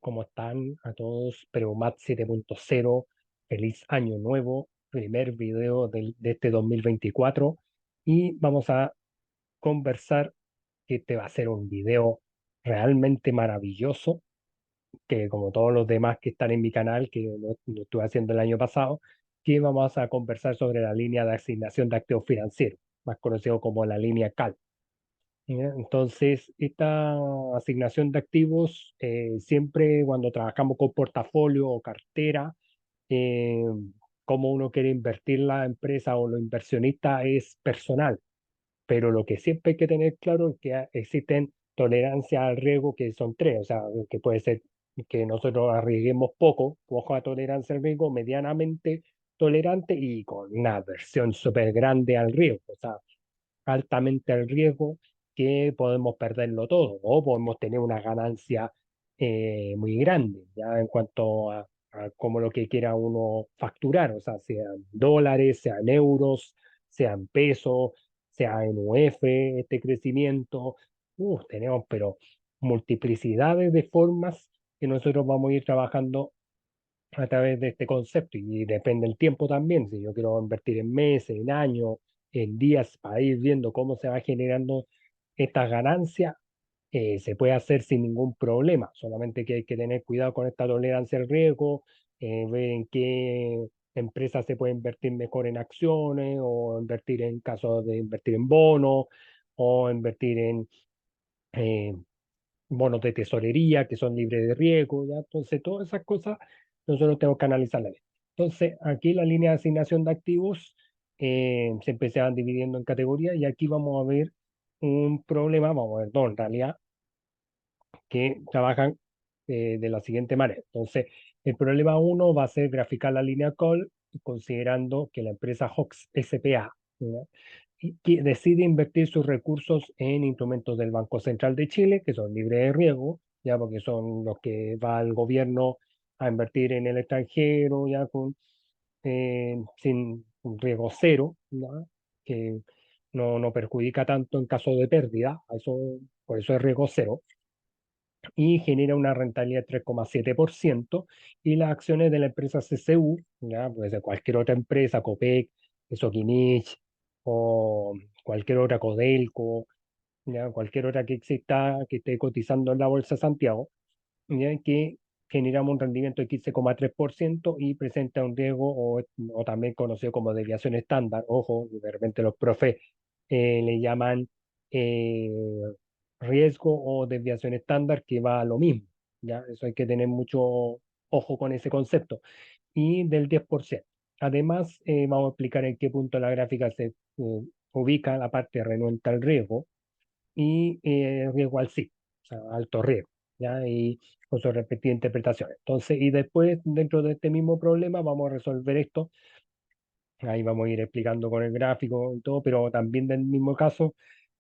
¿Cómo están a todos? Preumat 7.0, feliz año nuevo, primer video de este 2024 y vamos a conversar que este va a ser un video realmente maravilloso, que como todos los demás que están en mi canal, que lo estuve haciendo el año pasado, que vamos a conversar sobre la línea de asignación de activos financieros, más conocido como la línea CAL. ¿Ya? Entonces, esta asignación de activos, siempre cuando trabajamos con portafolio o cartera, eh, cómo uno quiere invertir la empresa o los inversionistas es personal, pero lo que siempre hay que tener claro es que existen tolerancias al riesgo que son tres, o sea, que puede ser que nosotros arriesguemos poco, poca tolerancia al riesgo, medianamente tolerante y con una aversión súper grande al riesgo, o sea, altamente al riesgo que podemos perderlo todo o podemos tener una ganancia muy grande, ya en cuanto a cómo lo que quiera uno facturar, o sea, sean dólares, sean euros, sean pesos, sea en UF, este crecimiento, tenemos pero multiplicidades de formas que nosotros vamos a ir trabajando a través de este concepto y depende del tiempo también, si yo quiero invertir en meses, en años, en días para ir viendo cómo se va generando esta ganancia, se puede hacer sin ningún problema, solamente que hay que tener cuidado con esta tolerancia al riesgo, ver en qué empresas se puede invertir mejor en acciones o invertir en caso de invertir en bonos o invertir en eh, bonos de tesorería que son libres de riesgo, ¿ya? Entonces, todas esas cosas nosotros tenemos que analizarlas bien. Entonces, aquí la línea de asignación de activos se empezaban dividiendo en categorías y aquí vamos a ver un problema, vamos a ver dos en realidad, que trabajan de la siguiente manera. Entonces, el problema uno va a ser graficar la línea call considerando que la empresa HOX SPA, ¿ya? Y que decide invertir sus recursos en instrumentos del Banco Central de Chile, que son libres de riesgo, ya porque son los que va el gobierno a invertir en el extranjero, ya con sin un riesgo cero, ¿ya? Que no perjudica tanto en caso de pérdida, por eso es riesgo cero, y genera una rentabilidad de 3,7%, y las acciones de la empresa CCU, ya puede ser cualquier otra empresa, Copec, Soquimich o cualquier otra Codelco, ya cualquier otra que exista, que esté cotizando en la Bolsa de Santiago, ya que generamos un rendimiento de 15,3% y presenta un riesgo o también conocido como desviación estándar. Ojo, de repente los profes le llaman eh, riesgo o desviación estándar, que va a lo mismo, ¿ya? Eso hay que tener mucho ojo con ese concepto. Y del 10%. Además, vamos a explicar en qué punto la gráfica se ubica la parte renuente al riesgo y riesgo al sí, o sea, alto riesgo, ¿ya? Y con su respectiva interpretación. Entonces, y después, dentro de este mismo problema, vamos a resolver esto. Ahí vamos a ir explicando con el gráfico y todo, pero también del mismo caso,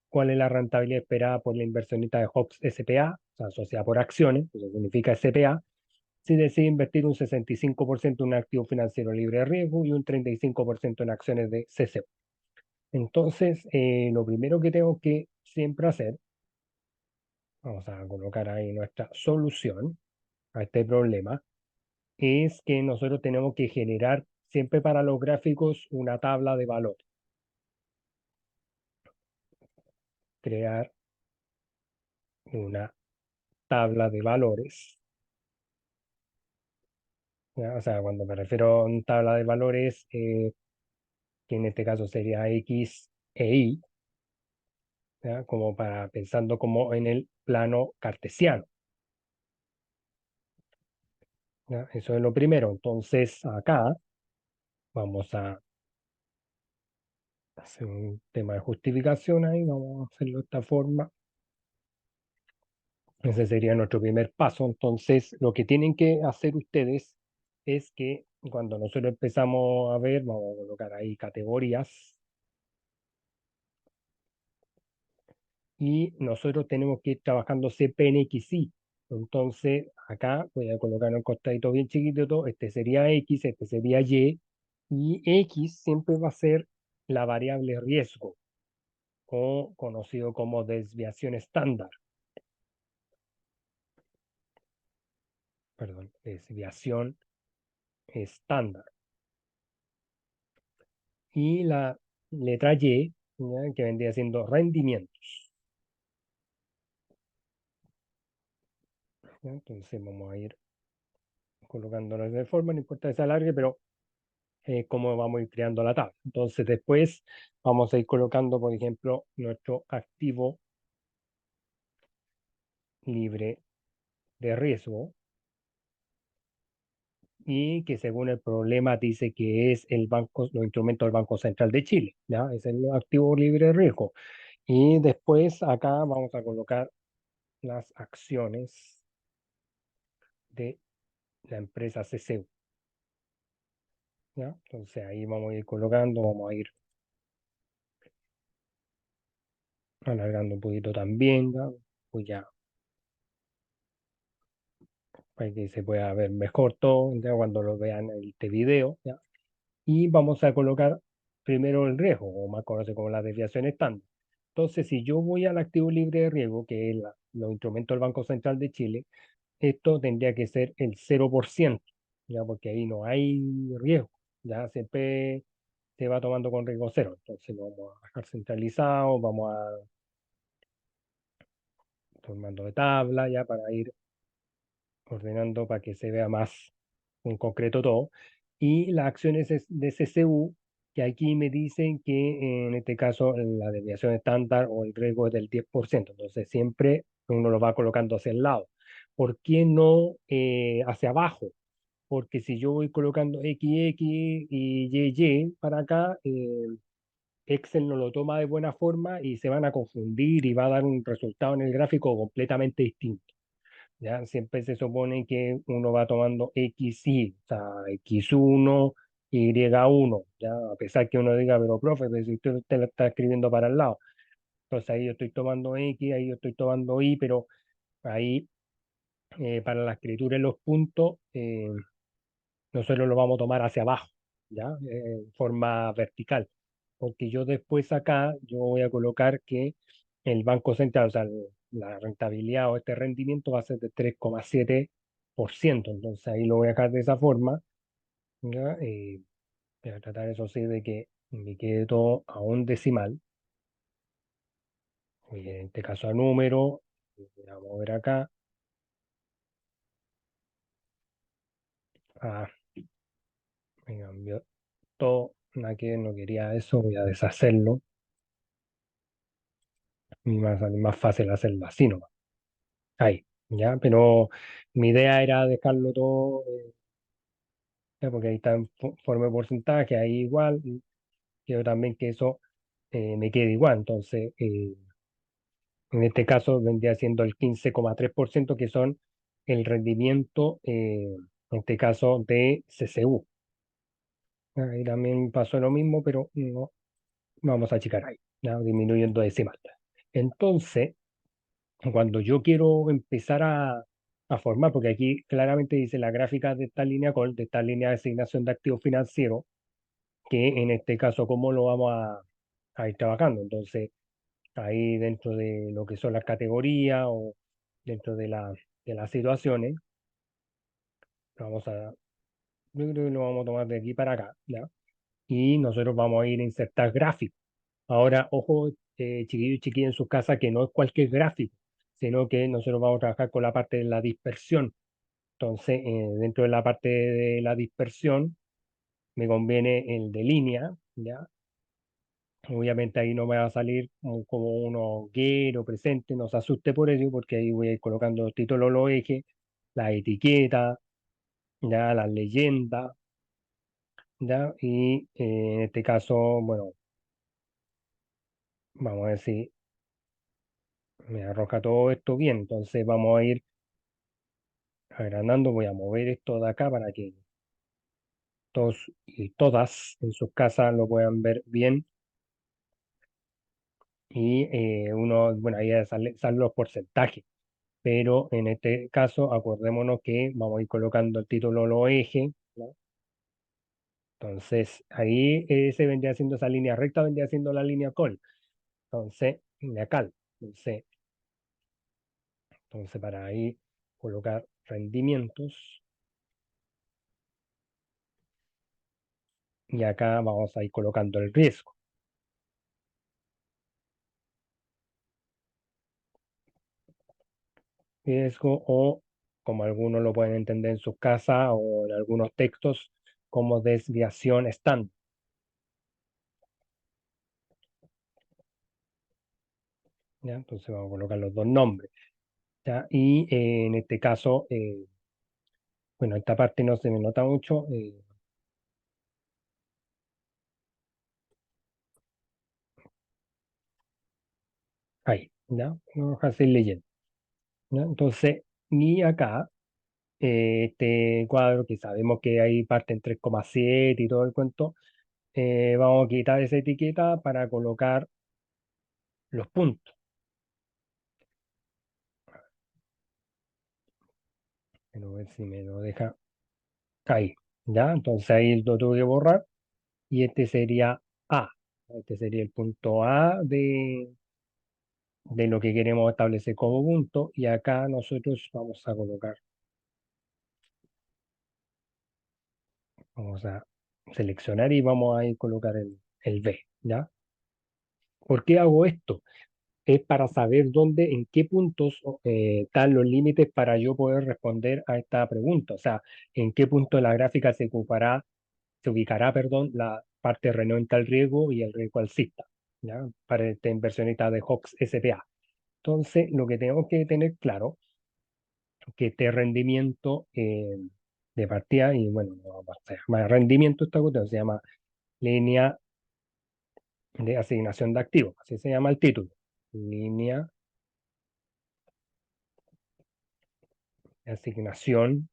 cuál es la rentabilidad esperada por la inversionista de HOPS SPA, o sea, asociada por acciones, eso significa SPA, si decide invertir un 65% en un activo financiero libre de riesgo y un 35% en acciones de CCU. Entonces, lo primero que tengo que siempre hacer, vamos a colocar ahí nuestra solución a este problema, es que nosotros tenemos que generar siempre para los gráficos una tabla de valor, crear una tabla de valores, ¿ya? O sea, cuando me refiero a una tabla de valores, que en este caso sería X e Y, ¿ya? Como para pensando como en el plano cartesiano, ¿ya? Eso es lo primero. Entonces, acá vamos a hacer un tema de justificación ahí, vamos a hacerlo de esta forma. Ese sería nuestro primer paso. Entonces, lo que tienen que hacer ustedes es que cuando nosotros empezamos a ver, vamos a colocar ahí categorías, y nosotros tenemos que ir trabajando CPNXI. Entonces, acá voy a colocar un costadito bien chiquitito, este sería X, este sería y X siempre va a ser la variable riesgo, o conocido como desviación estándar. perdón, desviación estándar. Y la letra Y, ¿ya? Que vendría siendo rendimientos. ¿Ya? Entonces vamos a ir colocándolos de forma, no importa que sea larga, pero cómo vamos a ir creando la tabla. Entonces después vamos a ir colocando, por ejemplo, nuestro activo libre de riesgo y que según el problema dice que es el banco, los instrumentos del Banco Central de Chile, ¿ya? Es el activo libre de riesgo. Y después acá vamos a colocar las acciones de la empresa CCU, ¿ya? Entonces ahí vamos a ir colocando, vamos a ir alargando un poquito también, ¿ya? Pues ya, para que se pueda ver mejor todo, ¿ya? Cuando lo vean en este video, ¿ya? Y vamos a colocar primero el riesgo, o más conocido como la desviación estándar. Entonces, si yo voy al activo libre de riesgo, que es los instrumentos del Banco Central de Chile, esto tendría que ser el 0%, ya porque ahí no hay riesgo, ya siempre se va tomando con riesgo cero. Entonces lo vamos a dejar centralizado, vamos a formando de tabla ya para ir ordenando para que se vea más en concreto todo. Y las acciones de CCU, que aquí me dicen que en este caso la desviación estándar o el riesgo es del 10%. Entonces siempre uno lo va colocando hacia el lado. ¿Por qué no hacia abajo? Porque si yo voy colocando XX y YY para acá, Excel no lo toma de buena forma y se van a confundir y va a dar un resultado en el gráfico completamente distinto. ¿Ya? Siempre se supone que uno va tomando XY, o sea, X1, Y1, ¿ya? A pesar que uno diga, pero profe, pues, si usted lo está escribiendo para el lado. Entonces ahí yo estoy tomando X, ahí yo estoy tomando Y, pero ahí para la escritura en los puntos, nosotros lo vamos a tomar hacia abajo, ¿ya? En forma vertical. Porque yo después acá, yo voy a colocar que el Banco Central, o sea, la rentabilidad o este rendimiento va a ser de 3,7%. Entonces ahí lo voy a dejar de esa forma, ¿ya? Voy a tratar eso sí de que me quede todo a un decimal. Y en este caso a número, voy a mover acá. Ah, me cambió todo. Nada que no quería eso, voy a deshacerlo. Y va a salir más fácil hacerlo así nomás. Ahí, ¿ya? Pero mi idea era dejarlo todo, ya, porque ahí está en forma de porcentaje, ahí igual, y quiero también que eso me quede igual. Entonces, en este caso vendría siendo el 15,3% que son el rendimiento, en este caso de CCU. Ahí también pasó lo mismo, pero no vamos a achicar ahí, ¿ya? Disminuyendo decimal. Entonces, cuando yo quiero empezar a formar, porque aquí claramente dice la gráfica de esta línea de esta línea de asignación de activos financieros, que en este caso, ¿cómo lo vamos a ir trabajando? Entonces, ahí dentro de lo que son las categorías o dentro de las situaciones, vamos a, yo creo que lo vamos a tomar de aquí para acá, ¿ya? Y nosotros vamos a ir a insertar gráficos. Ahora, ojo, chiquillos y chiquillas en sus casas, que no es cualquier gráfico, sino que nosotros vamos a trabajar con la parte de la dispersión. Entonces, dentro de la parte de la dispersión, me conviene el de línea, ¿ya? Obviamente ahí no me va a salir como uno quiero, presente, no se asuste por ello, porque ahí voy a ir colocando los títulos, los ejes, la etiqueta, ya, las leyendas, ¿ya? Y en este caso, bueno, vamos a ver si me arroja todo esto bien. Entonces vamos a ir agrandando, voy a mover esto de acá para que todos y todas en sus casas lo puedan ver bien. Y uno, bueno, ahí salen los porcentajes, pero en este caso acordémonos que vamos a ir colocando el título, los ejes, ¿no? Entonces ahí se vendría siendo esa línea recta, vendría siendo la línea col, entonces, línea cal, entonces para ahí colocar rendimientos, y acá vamos a ir colocando el riesgo. Riesgo o, como algunos lo pueden entender en sus casas o en algunos textos, como desviación estándar. ¿Ya? Entonces vamos a colocar los dos nombres. ¿Ya? Y en este caso, bueno, esta parte no se me nota mucho. Ahí, ¿ya? Vamos a seguir leyendo. ¿Ya? Entonces, y acá, este cuadro que sabemos que ahí parte en 3,7 y todo el cuento, vamos a quitar esa etiqueta para colocar los puntos. Pero a ver si me lo deja ahí. ¿Ya? Entonces ahí lo tengo que borrar y este sería A. Este sería el punto A de lo que queremos establecer como punto y acá nosotros vamos a colocar, vamos a seleccionar y vamos a ir colocar el B, ¿ya? ¿Por qué hago esto? Es para saber dónde, en qué puntos están los límites para yo poder responder a esta pregunta. O sea, en qué punto de la gráfica se ubicará, perdón, la parte renuente al riesgo y el riesgo alcista, ¿ya? Para este inversionista de Hawks SPA. Entonces, lo que tenemos que tener claro que este rendimiento de partida, y bueno, no se llama rendimiento esta cuestión, se llama línea de asignación de activos, así se llama el título, línea de asignación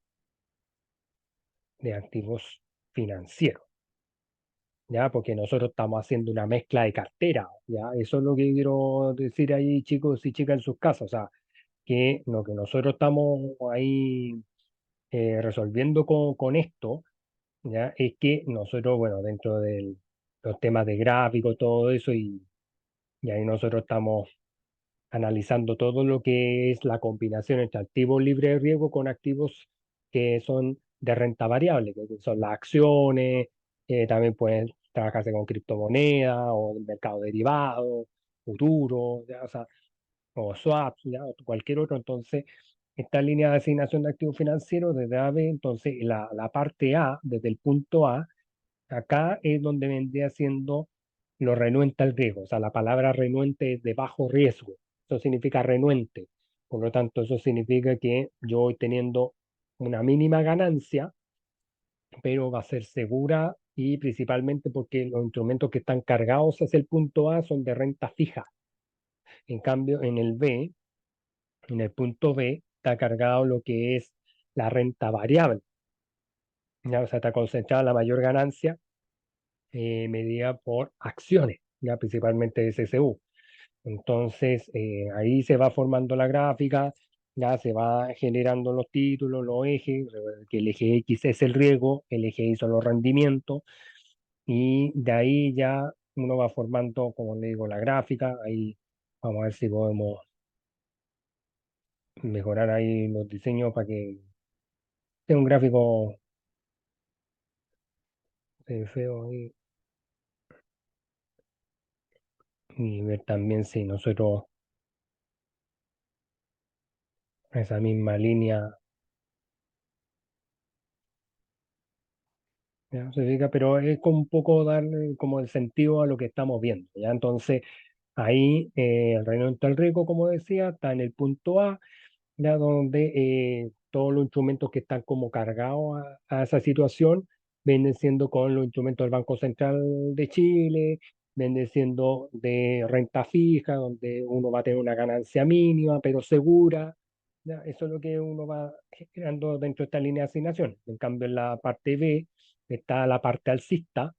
de activos financieros, ¿ya? Porque nosotros estamos haciendo una mezcla de cartera, ¿ya? Eso es lo que quiero decir ahí, chicos y chicas, en sus casas, o sea, que lo que nosotros estamos ahí resolviendo con esto, ¿ya? Es que nosotros, bueno, dentro de los temas de gráfico, todo eso, y ahí nosotros estamos analizando todo lo que es la combinación entre activos libres de riesgo con activos que son de renta variable, que son las acciones, también pueden trabajarse con criptomonedas o mercado derivado, futuro, ya, o sea, o swaps, ya, o cualquier otro. Entonces, esta línea de asignación de activos financieros desde AB, entonces la parte A, desde el punto A, acá es donde vendría siendo lo renuente al riesgo. O sea, la palabra renuente es de bajo riesgo. Eso significa renuente. Por lo tanto, eso significa que yo voy teniendo una mínima ganancia, pero va a ser segura y principalmente porque los instrumentos que están cargados hacia el punto A son de renta fija. En cambio, en el B, en el punto B, está cargado lo que es la renta variable. ¿Ya? O sea, está concentrada la mayor ganancia medida por acciones, ya principalmente de SSU. Entonces, ahí se va formando la gráfica, ya se va generando los títulos, los ejes, que el eje X es el riesgo, el eje Y son los rendimientos, y de ahí ya uno va formando, como le digo, la gráfica. Ahí vamos a ver si podemos mejorar ahí los diseños para que sea un gráfico feo ahí, y ver también si nosotros esa misma línea. ¿Ya? Se fija, pero es como un poco darle como el sentido a lo que estamos viendo, ¿ya? Entonces, ahí el Reino del Rico, como decía, está en el punto A, ya donde todos los instrumentos que están como cargados a esa situación vienen siendo con los instrumentos del Banco Central de Chile, vienen siendo de renta fija, donde uno va a tener una ganancia mínima, pero segura. ¿Ya? Eso es lo que uno va generando dentro de esta línea de asignación. En cambio, en la parte B está la parte alcista,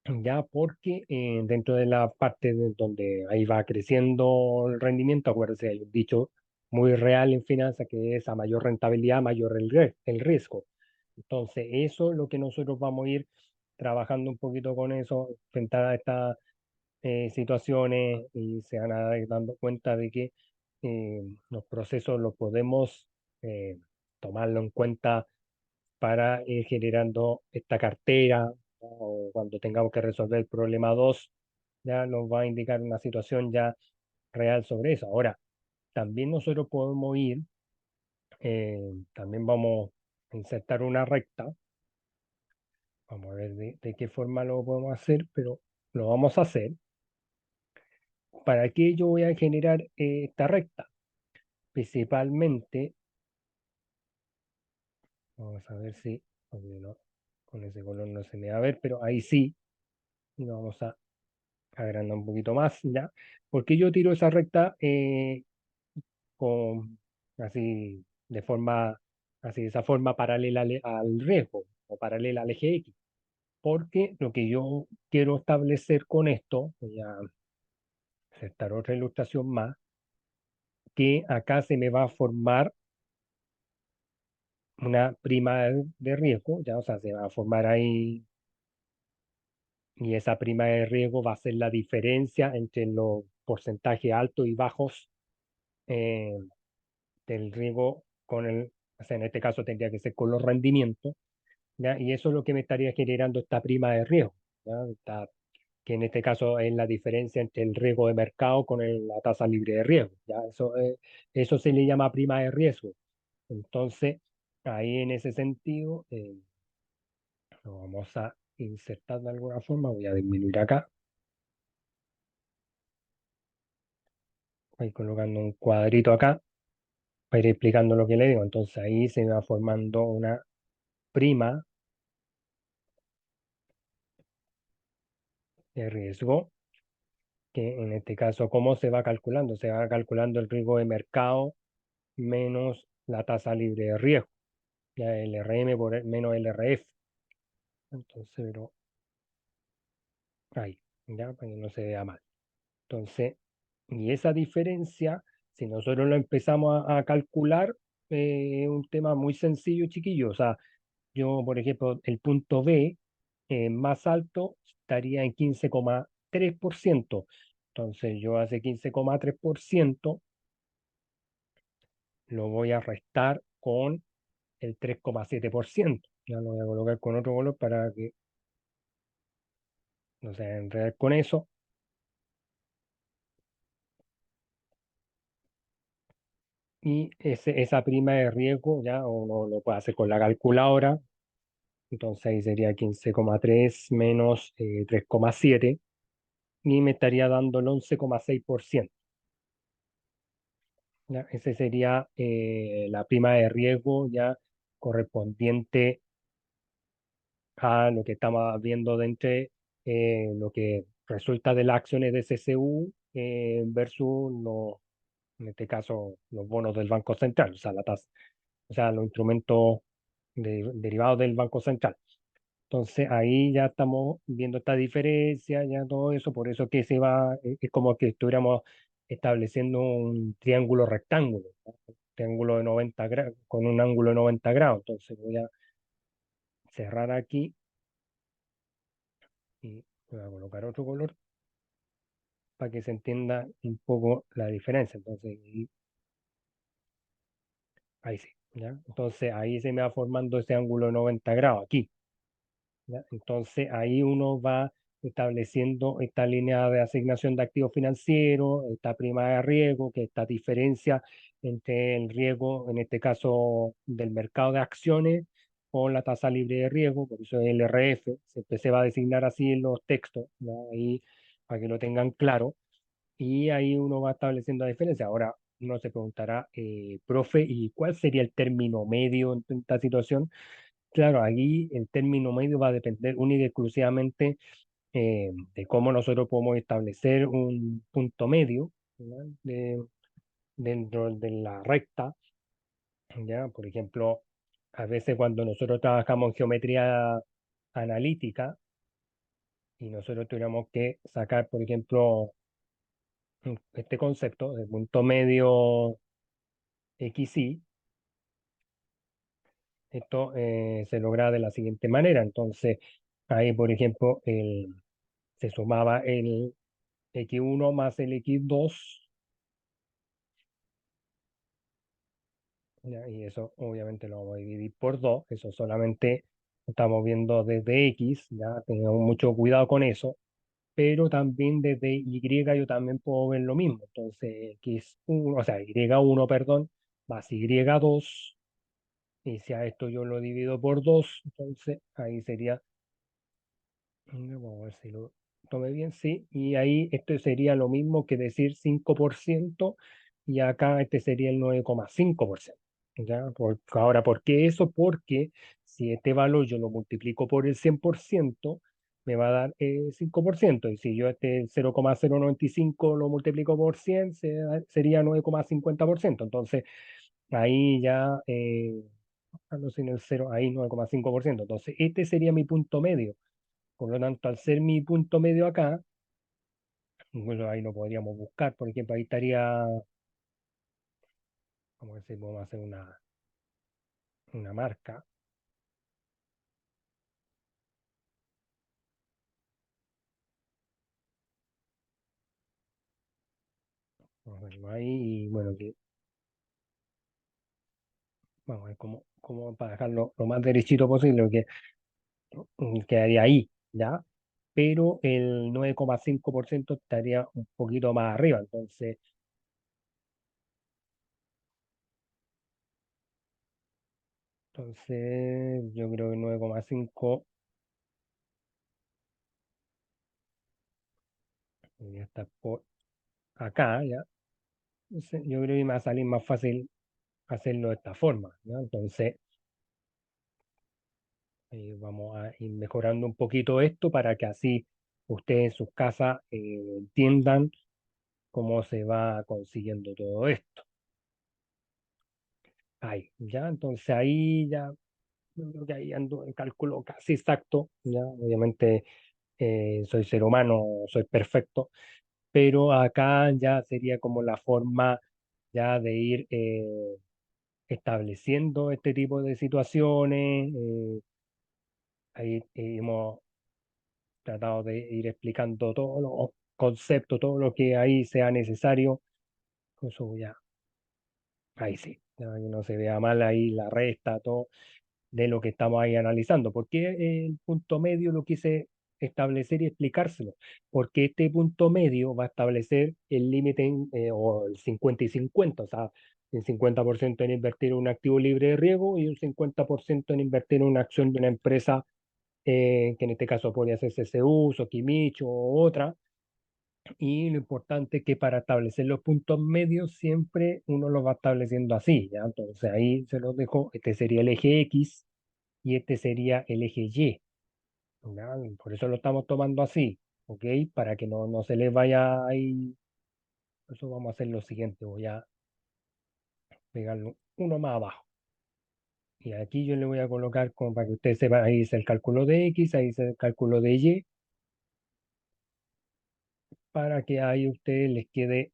ya porque dentro de la parte donde ahí va creciendo el rendimiento, acuérdense, hay un dicho muy real en finanzas que es a mayor rentabilidad, mayor el riesgo. Entonces, eso es lo que nosotros vamos a ir trabajando un poquito con eso, enfrentar a estas situaciones y se van a ir dando cuenta de que los procesos los podemos tomarlo en cuenta para ir generando esta cartera, ¿no? O cuando tengamos que resolver el problema 2 ya nos va a indicar una situación ya real sobre eso. Ahora, también nosotros podemos ir, también vamos a insertar una recta. Vamos a ver de qué forma lo podemos hacer, pero lo vamos a hacer. ¿Para qué yo voy a generar esta recta? Principalmente, vamos a ver si, porque no, con ese color no se me va a ver, pero ahí sí, y lo vamos a agrandar un poquito más, ¿ya? Porque yo tiro esa recta con, así, de forma, así, de esa forma paralela al riesgo, o paralela al eje X. Porque lo que yo quiero establecer con esto, voy a insertar otra ilustración más, que acá se me va a formar una prima de riesgo, ya, o sea, se va a formar ahí, y esa prima de riesgo va a ser la diferencia entre los porcentajes altos y bajos eh, del riesgo con o sea, en este caso tendría que ser con los rendimientos, ¿ya? Y eso es lo que me estaría generando esta prima de riesgo, ¿ya? Que en este caso es la diferencia entre el riesgo de mercado con la tasa libre de riesgo, ¿ya? Eso se le llama prima de riesgo. Entonces, ahí en ese sentido, lo vamos a insertar de alguna forma. Voy a disminuir acá. Voy colocando un cuadrito acá para ir explicando lo que le digo. Entonces ahí se va formando una prima de riesgo, que en este caso, ¿cómo se va calculando? Se va calculando el riesgo de mercado menos la tasa libre de riesgo, ya el RM por menos el RF. Entonces, pero ahí, ya, para que no se vea mal. Entonces, y esa diferencia, si nosotros lo empezamos a calcular, es un tema muy sencillo, chiquillo. O sea, yo, por ejemplo, el punto B más alto estaría en 15,3%. Entonces, yo hace 15,3% lo voy a restar con el 3,7%. Ya lo voy a colocar con otro color para que no se enredar con eso. Y esa prima de riesgo ya uno lo puede hacer con la calculadora. Entonces ahí sería 15,3 menos 3,7 y me estaría dando el 11,6%. ¿Ya? Ese sería la prima de riesgo ya correspondiente a lo que estamos viendo de entre lo que resulta de las acciones de CCU versus en este caso los bonos del Banco Central, o sea, la tasa, o sea, los instrumentos derivados del Banco Central. Entonces ahí ya estamos viendo esta diferencia, ya todo eso, por eso que se va, es como que estuviéramos estableciendo un triángulo rectángulo, ¿no? Un triángulo de 90 grados, con un ángulo de 90 grados. Entonces voy a cerrar aquí y voy a colocar otro color para que se entienda un poco la diferencia. Entonces ahí sí, ¿ya? Entonces ahí se me va formando ese ángulo de 90 grados aquí. ¿Ya? Entonces ahí uno va estableciendo esta línea de asignación de activos financieros, esta prima de riesgo, que esta diferencia entre el riesgo, en este caso del mercado de acciones, con la tasa libre de riesgo, por eso es el RF, siempre se va a designar así en los textos, ¿ya? Ahí para que lo tengan claro, y ahí uno va estableciendo la diferencia. Ahora uno se preguntará, profe, ¿y cuál sería el término medio en esta situación? Claro, aquí el término medio va a depender única y exclusivamente de cómo nosotros podemos establecer un punto medio, ¿ya? Dentro de la recta, ¿ya? Por ejemplo, a veces cuando nosotros trabajamos en geometría analítica y nosotros tuviéramos que sacar, por ejemplo, este concepto de punto medio XY, esto se logra de la siguiente manera. Entonces, ahí, por ejemplo, se sumaba el X1 más el X2 ¿ya? Y eso obviamente lo vamos a dividir por 2, eso solamente estamos viendo desde X, ya tengamos mucho cuidado con eso, pero también desde Y yo también puedo ver lo mismo, entonces X1, o sea, Y1, perdón, más Y2, y si a esto yo lo divido por 2, entonces ahí sería, vamos a ver si lo tomé bien, sí, y ahí esto sería lo mismo que decir 5%, y acá este sería el 9,5%. ¿Ya? Ahora, ¿por qué eso? Porque si este valor yo lo multiplico por el 100%, me va a dar 5%, y si yo este 0,095 lo multiplico por 100, sería 9,50%. Entonces, ahí ya, sin el cero, ahí 9,5%. Entonces, este sería mi punto medio. Por lo tanto, al ser mi punto medio acá, bueno, ahí lo podríamos buscar, por ejemplo, ahí estaría, vamos a ver si podemos hacer una marca. Vamos a verlo ahí y bueno, vamos a ver cómo para dejarlo lo más derechito posible, que quedaría ahí, ¿ya? Pero el 9,5% estaría un poquito más arriba, entonces yo creo que 9,5 debería estar por acá, ¿ya? Entonces, yo creo que me va a salir más fácil hacerlo de esta forma, ¿ya? Entonces, vamos a ir mejorando un poquito esto para que así ustedes en sus casas entiendan cómo se va consiguiendo todo esto. Ahí, ya, entonces ahí ya, yo creo que ahí ando en cálculo casi exacto, ya, obviamente soy ser humano, soy perfecto, pero acá ya sería como la forma ya de ir estableciendo este tipo de situaciones. Ahí hemos tratado de ir explicando todos los conceptos, todo lo que ahí sea necesario. Eso ya, ahí sí, ya que no se vea mal ahí la resta, todo de lo que estamos ahí analizando. ¿Por qué el punto medio lo quise establecer y explicárselo? Porque este punto medio va a establecer el límite o el 50 y 50, o sea, el 50% en invertir en un activo libre de riesgo y un 50% en invertir en una acción de una empresa, que en este caso podría ser CCU, Sokimich o otra. Y lo importante es que para establecer los puntos medios siempre uno los va estableciendo así, ¿ya? Entonces ahí se los dejo, este sería el eje X y este sería el eje Y, ¿ya? Por eso lo estamos tomando así, ¿ok? Para que no se les vaya ahí. Por eso vamos a hacer lo siguiente, voy a pegarlo uno más abajo. Y aquí yo le voy a colocar como para que ustedes sepan, ahí es el cálculo de X, ahí es el cálculo de Y, para que ahí a ustedes les quede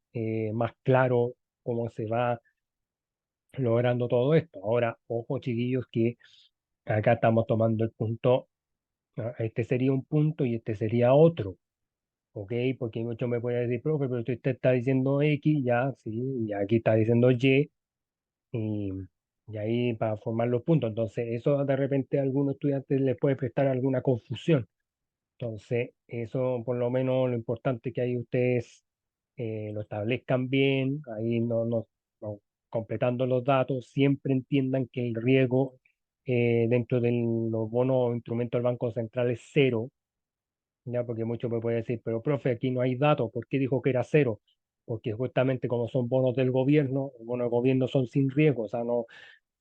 más claro cómo se va logrando todo esto. Ahora, ojo chiquillos, que acá estamos tomando el punto, este sería un punto y este sería otro, ¿ok? Porque muchos me pueden decir, profe, pero usted está diciendo X, ya, sí, y aquí está diciendo Y, y, y ahí para formar los puntos. Entonces, eso de repente a algunos estudiantes les puede prestar alguna confusión. Entonces, eso por lo menos lo importante es que ahí ustedes lo establezcan bien, ahí no- completando los datos, siempre entiendan que el riesgo dentro de los bonos o instrumentos del Banco Central es cero, ya porque muchos me pueden decir, pero profe, aquí no hay datos, ¿por qué dijo que era cero? Porque justamente como son bonos del gobierno, los bonos del gobierno son sin riesgo, o sea,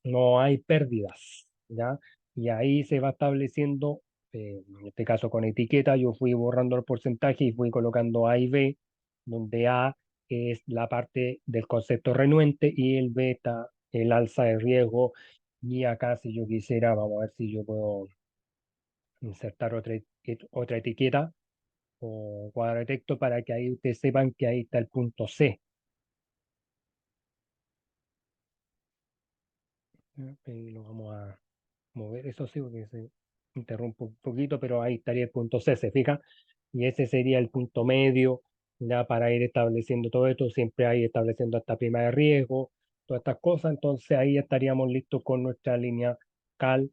no hay pérdidas, ¿ya? Y ahí se va estableciendo, en este caso con etiqueta, yo fui borrando el porcentaje y fui colocando A y B, donde A es la parte del concepto renuente y el beta, el alza de riesgo. Y acá si yo quisiera, vamos a ver si yo puedo insertar otra etiqueta o cuadro de texto para que ahí ustedes sepan que ahí está el punto C. ¿Ya? Y lo vamos a mover, eso sí, porque se interrumpe un poquito, pero ahí estaría el punto C, ¿se fija? Y ese sería el punto medio, ya para ir estableciendo todo esto, siempre hay estableciendo esta prima de riesgo. todas estas cosas, entonces ahí estaríamos listos con nuestra línea cal,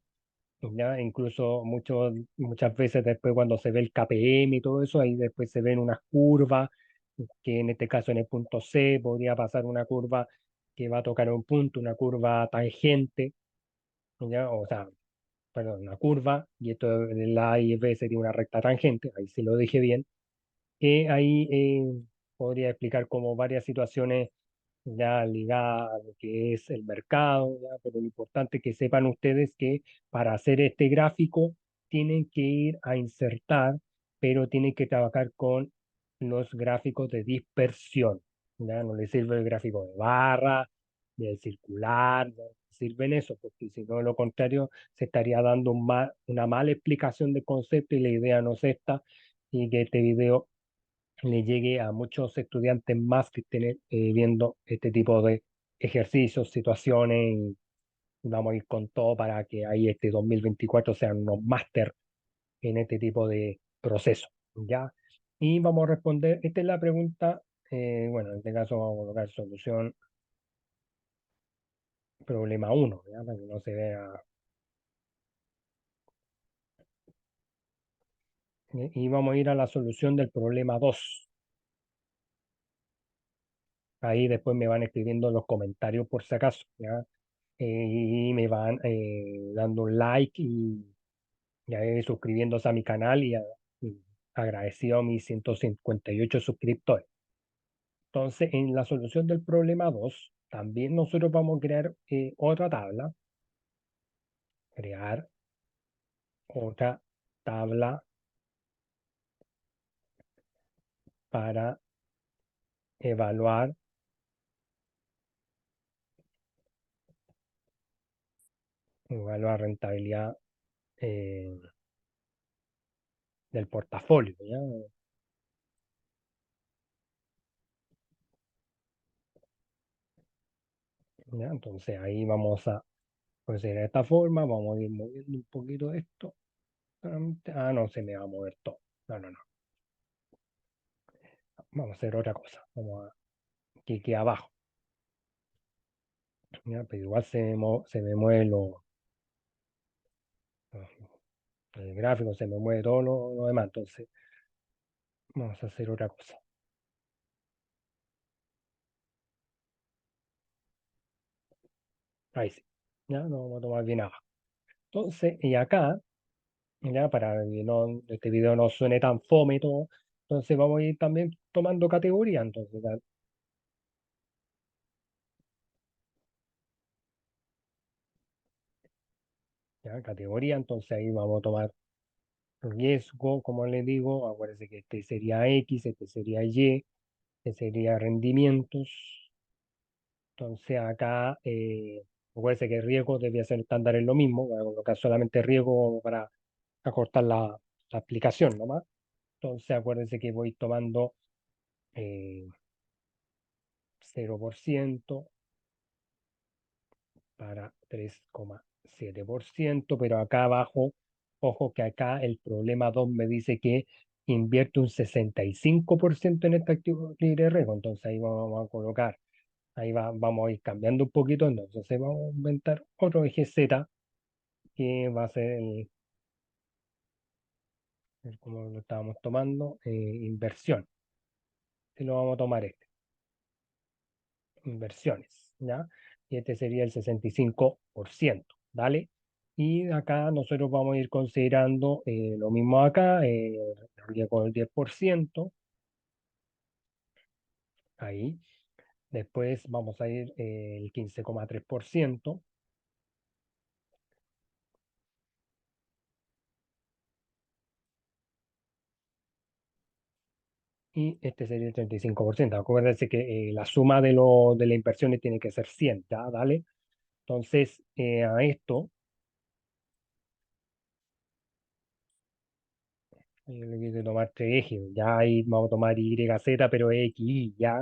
¿ya? Incluso muchas veces después cuando se ve el KPM y todo eso, ahí después se ven unas curvas, que en este caso en el punto C podría pasar una curva que va a tocar un punto, una curva tangente, ¿ya? O sea, perdón, una curva, y esto el A y B sería una recta tangente, ahí sí lo dije bien, que ahí podría explicar como varias situaciones ya ligada a lo que es el mercado, ¿ya? Pero lo importante es que sepan ustedes que para hacer este gráfico tienen que ir a insertar, pero tienen que trabajar con los gráficos de dispersión, ¿ya? No les sirve el gráfico de barra, ni el circular, no sirven eso, porque si no, lo contrario, se estaría dando una mala explicación del concepto y la idea no es esta, y que este video le llegue a muchos estudiantes más que estén viendo este tipo de ejercicios, situaciones, y vamos a ir con todo para que ahí este 2024 sean unos máster en este tipo de proceso, ¿ya? Y vamos a responder, esta es la pregunta, bueno, en este caso vamos a colocar solución problema uno, ¿ya? Para que no se vea, y vamos a ir a la solución del problema 2. Ahí después me van escribiendo los comentarios por si acaso, ¿ya? Y me van dando un like y ahí suscribiéndose a mi canal y agradecido a mis 158 suscriptores. Entonces, en la solución del problema 2 también nosotros vamos a crear otra tabla, crear otra tabla para evaluar, evaluar rentabilidad eh, del portafolio, ¿ya? ¿Ya? Entonces ahí vamos a proceder de esta forma, vamos a ir moviendo un poquito esto. Ah, no, se me va a mover todo. No, no, no. Vamos a hacer otra cosa. Vamos a que quede abajo. ¿Ya? Pero igual se me mueve el gráfico, se me mueve todo lo demás. Entonces, vamos a hacer otra cosa. Ahí sí. Ya, lo vamos a tomar bien abajo. Entonces, y acá, ya, para que no, este video no suene tan fome y todo, entonces vamos a ir también tomando categoría. Entonces, ya, categoría, entonces ahí vamos a tomar riesgo, como les digo, acuérdense que este sería X, este sería Y, este sería rendimientos. Entonces acá, acuérdense que riesgo debía ser estándar en lo mismo, voy a colocar solamente riesgo para acortar la aplicación nomás. Entonces acuérdense que voy tomando eh, 0% para 3,7%, pero acá abajo, ojo que acá el problema 2 me dice que invierte un 65% en este activo libre de riesgo, entonces ahí vamos a colocar, vamos a ir cambiando un poquito, entonces vamos a inventar otro eje Z que va a ser como lo estábamos tomando, inversión, y lo vamos a tomar este, inversiones, ¿ya? Y este sería el 65%, ¿vale? Y acá nosotros vamos a ir considerando lo mismo acá, con el 10%, ahí. Después vamos a ir el 15,3%, y este sería el 35%. Acuérdense que la suma de las inversiones tiene que ser 100, ¿ya? ¿Vale? Entonces, a esto, yo le quise tomar tres ejes, ya ahí vamos a tomar Y, Z, pero X, Y, ya,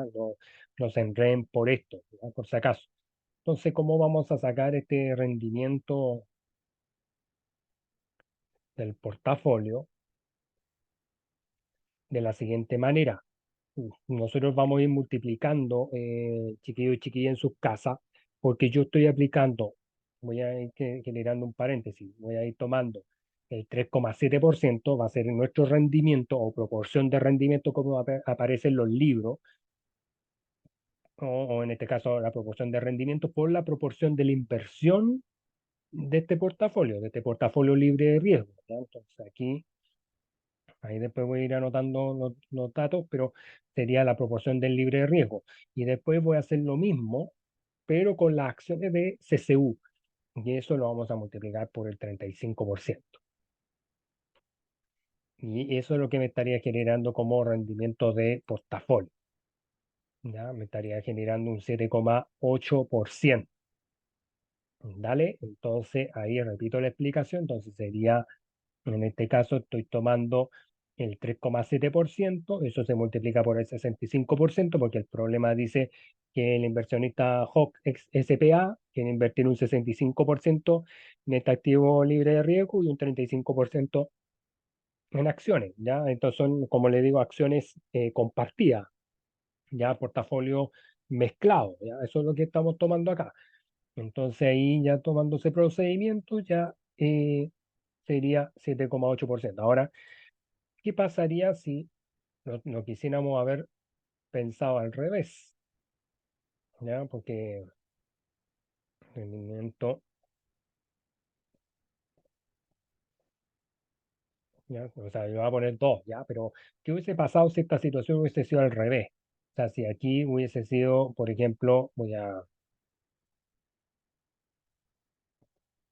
no se enreden por esto, ¿ya? Por si acaso. Entonces, ¿cómo vamos a sacar este rendimiento del portafolio? De la siguiente manera. Nosotros vamos a ir multiplicando, chiquillos y chiquillas, en sus casas, porque yo estoy aplicando, voy a ir generando un paréntesis, voy a ir tomando el 3,7%, va a ser nuestro rendimiento o proporción de rendimiento como aparece en los libros, o en este caso la proporción de rendimiento por la proporción de la inversión de este portafolio libre de riesgo, ¿ya? Entonces aquí, ahí después voy a ir anotando los datos, pero sería la proporción del libre de riesgo. Y después voy a hacer lo mismo, pero con las acciones de CCU, y eso lo vamos a multiplicar por el 35%. Y eso es lo que me estaría generando como rendimiento de portafolio. ¿Ya? Me estaría generando un 7,8%. Dale, entonces ahí repito la explicación, entonces sería, en este caso estoy tomando el 3,7%, eso se multiplica por el 65%, porque el problema dice que el inversionista Hawk SPA quiere invertir un 65% en este activo libre de riesgo y un 35% en acciones, ¿ya? Entonces son, como le digo, acciones compartidas, ya portafolio mezclado, ¿ya? Eso es lo que estamos tomando acá. Entonces ahí ya tomando ese procedimiento ya sería 7,8%. Ahora, ¿qué pasaría si no quisiéramos haber pensado al revés? ¿Ya? Porque rendimiento, ¿ya? O sea, yo voy a poner 2, ¿ya? Pero ¿qué hubiese pasado si esta situación hubiese sido al revés? O sea, si aquí hubiese sido, por ejemplo, voy a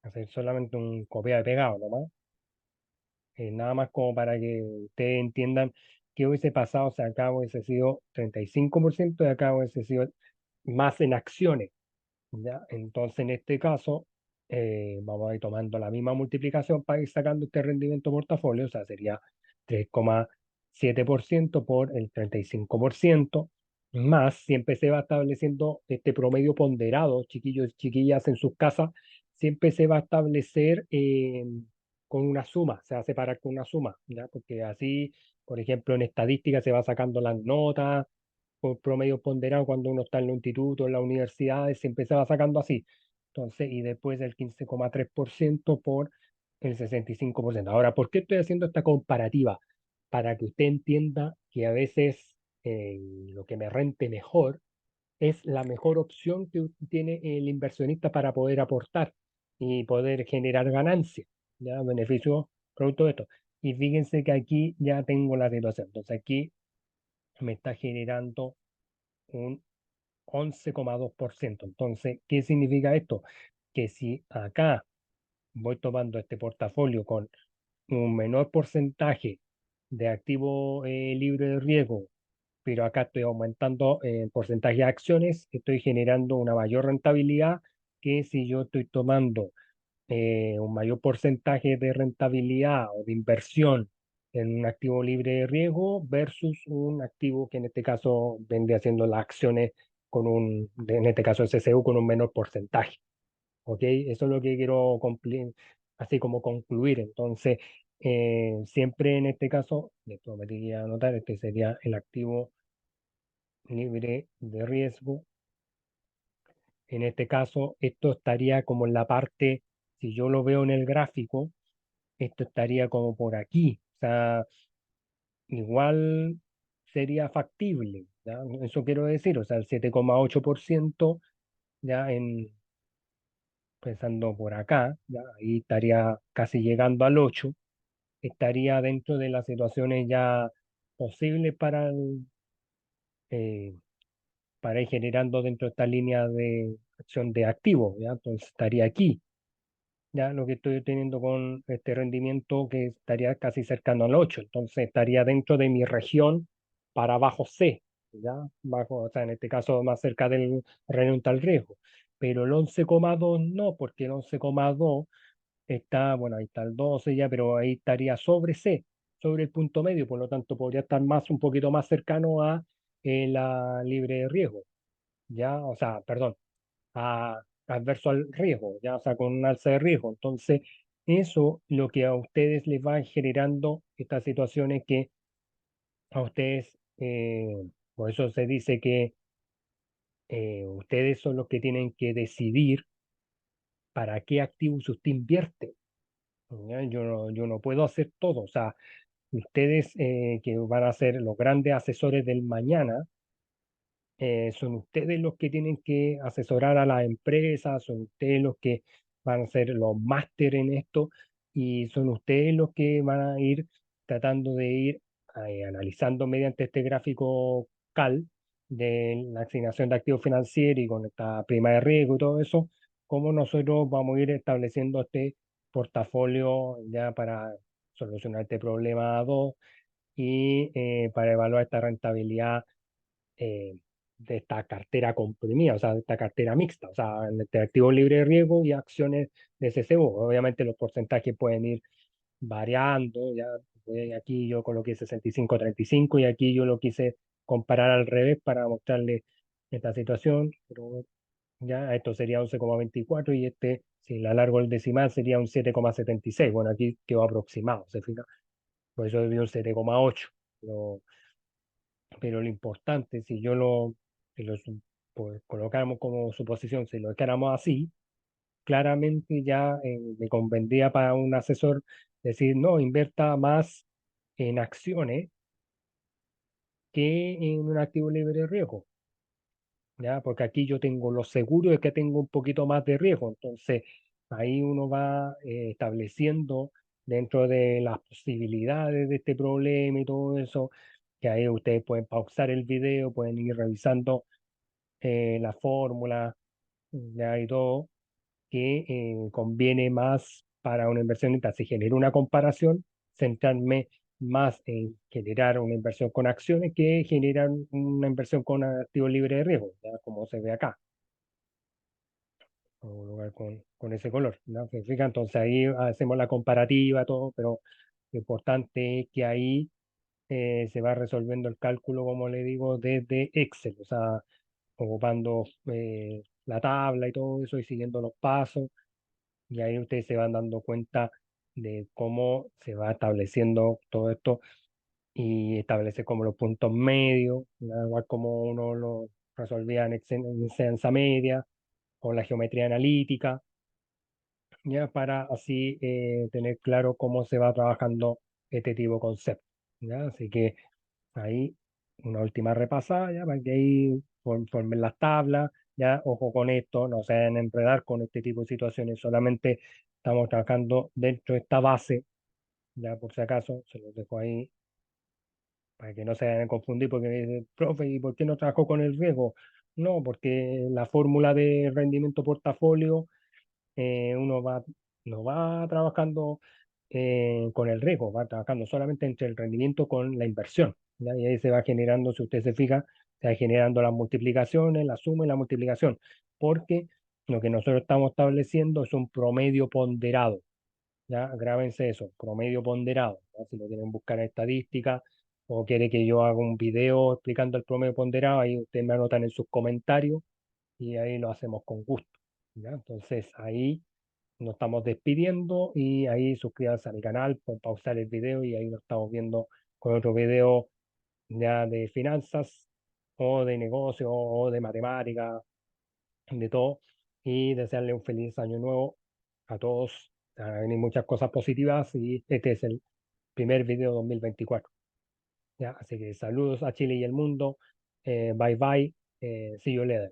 hacer solamente un copia de pegado nomás, nada más como para que ustedes entiendan qué hubiese pasado si acá hubiese sido 35% y acá hubiese sido más en acciones, ¿ya? Entonces, en este caso, vamos a ir tomando la misma multiplicación para ir sacando este rendimiento portafolio, o sea, sería 3,7% por el 35%, más siempre se va estableciendo este promedio ponderado, chiquillos y chiquillas en sus casas, siempre se va a establecer con una suma, se va a separar con una suma, ¿ya? Porque así, por ejemplo, en estadística se va sacando las notas por promedio ponderado cuando uno está en los institutos, en las universidades, se empezaba sacando así. Entonces, y después el 15,3% por el 65%. Ahora, ¿por qué estoy haciendo esta comparativa? Para que usted entienda que a veces lo que me rente mejor es la mejor opción que tiene el inversionista para poder aportar y poder generar ganancias, ¿ya? Beneficios producto de esto. Y fíjense que aquí ya tengo la situación. Entonces aquí me está generando un 11,2%. Entonces, ¿qué significa esto? Que si acá voy tomando este portafolio con un menor porcentaje de activo libre de riesgo, pero acá estoy aumentando el porcentaje de acciones, estoy generando una mayor rentabilidad que si yo estoy tomando un mayor porcentaje de rentabilidad o de inversión en un activo libre de riesgo versus un activo que en este caso vende haciendo las acciones con en este caso el CCU con un menor porcentaje. ¿Ok? Eso es lo que quiero cumplir, así como concluir. Entonces, siempre en este caso, le prometí anotar, este sería el activo libre de riesgo. En este caso, esto estaría como en la parte, si yo lo veo en el gráfico, esto estaría como por aquí. O sea, igual sería factible, ¿ya? Eso quiero decir, o sea, el 7,8% ya pensando por acá, ya ahí estaría casi llegando al 8, estaría dentro de las situaciones ya posibles eh, para ir generando dentro de esta línea de acción de activos, ¿ya? Entonces estaría aquí. Ya lo que estoy obteniendo con este rendimiento que estaría casi cercano al 8, entonces estaría dentro de mi región para bajo C, ya bajo, o sea, en este caso más cerca del rendimiento al riesgo, pero el 11,2 no, porque el 11,2 está, bueno, ahí está el 12 ya, pero ahí estaría sobre C, sobre el punto medio, por lo tanto podría estar más, un poquito más cercano a la libre de riesgo, ya, o sea, perdón, adverso al riesgo, ya, o sea, con un alza de riesgo. Entonces, eso lo que a ustedes les va generando estas situaciones que a ustedes, por eso se dice que Ustedes son los que tienen que decidir para qué activos usted invierte. ¿Ya? Yo no puedo hacer todo. O sea, ustedes que van a ser los grandes asesores del mañana, son ustedes los que tienen que asesorar a las empresas, son ustedes los que van a ser los máster en esto y son ustedes los que van a ir tratando de ir analizando mediante este gráfico CAL de la asignación de activos financieros y con esta prima de riesgo y todo eso, cómo nosotros vamos a ir estableciendo este portafolio ya para solucionar este problema 2 y para evaluar esta rentabilidad eh, de esta cartera comprimida, o sea, de esta cartera mixta, o sea, entre activos libres de riesgo y acciones de CCU. Obviamente los porcentajes pueden ir variando, ya aquí yo coloqué 65-35 y aquí yo lo quise comparar al revés para mostrarle esta situación, pero ya esto sería 11,24 y este, si le alargo el decimal, sería un 7,76. Bueno, aquí quedó aproximado, ¿se fija? Por eso dio un 7,8. Pero lo importante, si lo pues, colocáramos como suposición, si lo dejáramos así, claramente ya me convendría para un asesor decir, no, invierta más en acciones que en un activo libre de riesgo, ¿ya? Porque aquí yo tengo lo seguro de que tengo un poquito más de riesgo, entonces ahí uno va estableciendo dentro de las posibilidades de este problema y todo eso, que ahí ustedes pueden pausar el video, pueden ir revisando la fórmula, ya y todo, que conviene más para una inversionista. Si genero una comparación, centrarme más en generar una inversión con acciones que generar una inversión con activos libres de riesgo, ya como se ve acá, en un lugar con ese color, ¿no? ¿Se fija? Entonces ahí hacemos la comparativa, todo, pero lo importante es que ahí se va resolviendo el cálculo, como le digo, desde Excel, o sea, ocupando la tabla y todo eso y siguiendo los pasos. Y ahí ustedes se van dando cuenta de cómo se va estableciendo todo esto y establece como los puntos medios, ¿no? Igual como uno lo resolvía en enseñanza media o la geometría analítica, ya para así tener claro cómo se va trabajando este tipo de conceptos. ¿Ya? Así que ahí una última repasada, ya para que ahí formen las tablas, ya ojo con esto, no se vayan a enredar con este tipo de situaciones, solamente estamos trabajando dentro de esta base, ya por si acaso, se los dejo ahí para que no se vayan a confundir, porque me dicen, profe, ¿y por qué no trabajó con el riesgo? No, porque la fórmula de rendimiento portafolio uno no va trabajando con el riesgo, va trabajando solamente entre el rendimiento con la inversión, ¿ya? Y ahí se va generando, si usted se fija, se va generando las multiplicaciones, la suma y la multiplicación, porque lo que nosotros estamos estableciendo es un promedio ponderado, ¿ya? Grábense eso, promedio ponderado, ¿ya? Si lo quieren buscar en estadística o quiere que yo haga un video explicando el promedio ponderado, ahí ustedes me anotan en sus comentarios y ahí lo hacemos con gusto, ¿ya? Entonces ahí nos estamos despidiendo y ahí suscríbanse a mi canal, pueden pausar el video y ahí nos estamos viendo con otro video ya de finanzas o de negocio o de matemática, de todo. Y desearle un feliz año nuevo a todos. Van a venir muchas cosas positivas y este es el primer video 2024. ¿Ya? Así que saludos a Chile y el mundo. Bye bye. See you later.